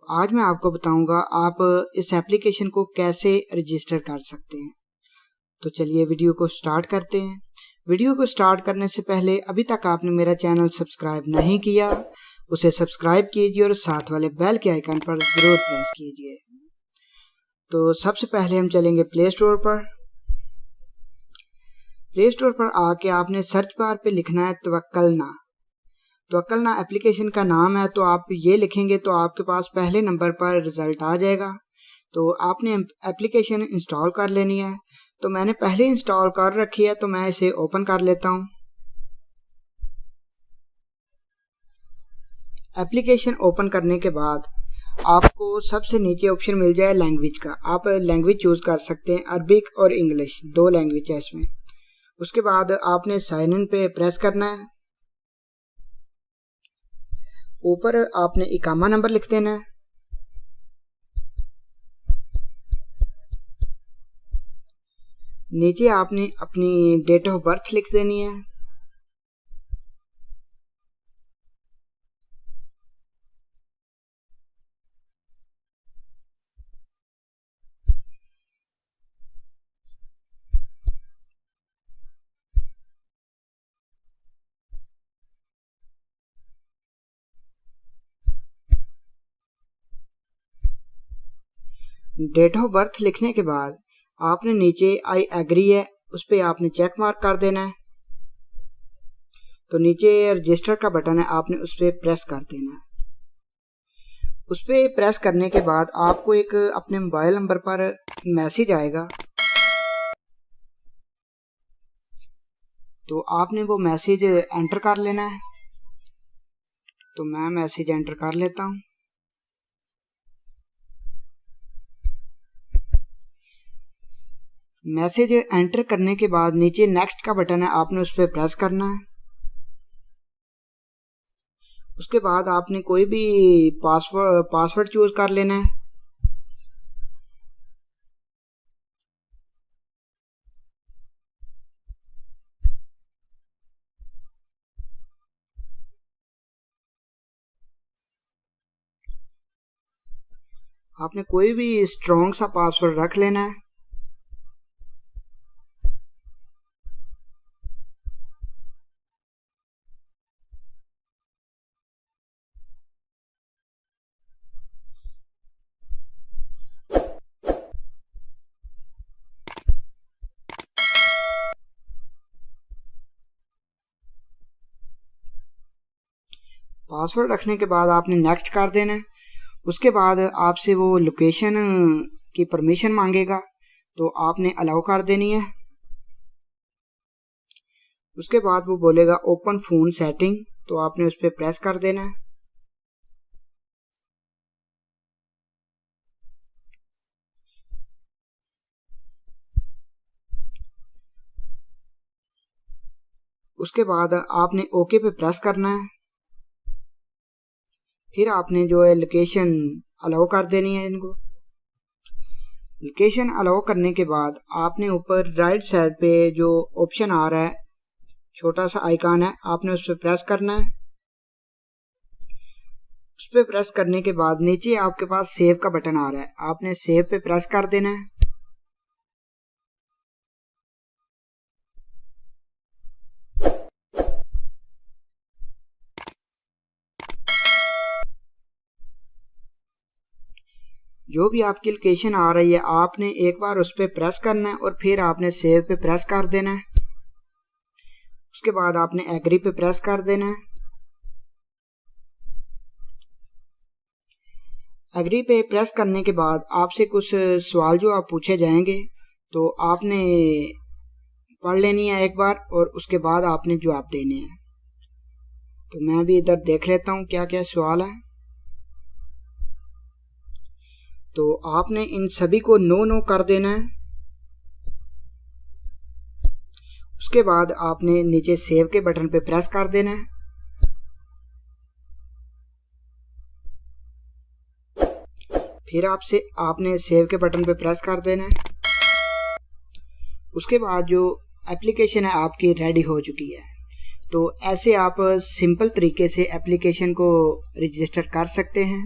आज मैं आपको बताऊंगा आप इस एप्लीकेशन को कैसे रजिस्टर कर सकते हैं। तो चलिए वीडियो को स्टार्ट करते हैं। वीडियो को स्टार्ट करने से पहले अभी तक आपने मेरा चैनल सब्सक्राइब नहीं किया, उसे सब्सक्राइब कीजिए और साथ वाले बेल के आइकन पर ज़रूर प्रेस कीजिए। तो सबसे पहले हम चलेंगे प्ले स्टोर पर। प्ले स्टोर पर आके आपने सर्च बार पे लिखना है तवक्कलना। तवक्कलना एप्लीकेशन का नाम है, तो आप ये लिखेंगे तो आपके पास पहले नंबर पर रिज़ल्ट आ जाएगा। तो आपने एप्लीकेशन इंस्टॉल कर लेनी है। तो मैंने पहले इंस्टॉल कर रखी है, तो मैं इसे ओपन कर लेता हूँ। एप्लीकेशन ओपन करने के बाद आपको सबसे नीचे ऑप्शन मिल जाए लैंग्वेज का। आप लैंग्वेज चूज़ कर सकते हैं, अरबिक और इंग्लिश, दो लैंग्वेज है इसमें। उसके बाद आपने साइन इन पे प्रेस करना है। ऊपर आपने इकामा नंबर लिख देना है। नीचे आपने अपनी डेट ऑफ बर्थ लिख देनी है। डेट ऑफ बर्थ लिखने के बाद आपने नीचे आई एग्री है, उस पर आपने चेक मार्क कर देना है। तो नीचे रजिस्टर का बटन है, आपने उस पर प्रेस कर देना है। उस पर प्रेस करने के बाद आपको एक अपने मोबाइल नंबर पर मैसेज आएगा। तो आपने वो मैसेज एंटर कर लेना है। तो मैं मैसेज एंटर कर लेता हूँ। मैसेज एंटर करने के बाद नीचे नेक्स्ट का बटन है, आपने उस पर प्रेस करना है। उसके बाद आपने कोई भी पासवर्ड चूज कर लेना है। आपने कोई भी स्ट्रॉन्ग सा पासवर्ड रख लेना है। पासवर्ड रखने के बाद आपने नेक्स्ट कर देना है। उसके बाद आपसे वो लोकेशन की परमिशन मांगेगा, तो आपने अलाउ कर देनी है। उसके बाद वो बोलेगा ओपन फ़ोन सेटिंग, तो आपने उस पर प्रेस कर देना है। उसके बाद आपने ओके पे प्रेस करना है। फिर आपने जो है लोकेशन अलाउ कर देनी है इनको। लोकेशन अलाउ करने के बाद आपने ऊपर राइट साइड पे जो ऑप्शन आ रहा है, छोटा सा आइकन है, आपने उस पर प्रेस करना है। उस पर प्रेस करने के बाद नीचे आपके पास सेव का बटन आ रहा है, आपने सेव पे प्रेस कर देना है। जो भी आपकी लोकेशन आ रही है, आपने एक बार उस पर प्रेस करना है और फिर आपने सेव पे प्रेस कर देना है। उसके बाद आपने एग्री पे प्रेस कर देना है। एग्री पे प्रेस करने के बाद आपसे कुछ सवाल जो आप पूछे जाएंगे, तो आपने पढ़ लेनी है एक बार और उसके बाद आपने जवाब देने हैं। तो मैं भी इधर देख लेता हूँ क्या क्या सवाल है। तो आपने इन सभी को नो कर देना है। उसके बाद आपने नीचे सेव के बटन पे प्रेस कर देना है। फिर आपने सेव के बटन पे प्रेस कर देना है। उसके बाद जो एप्लीकेशन है आपकी रेडी हो चुकी है। तो ऐसे आप सिंपल तरीके से एप्लीकेशन को रजिस्टर कर सकते हैं।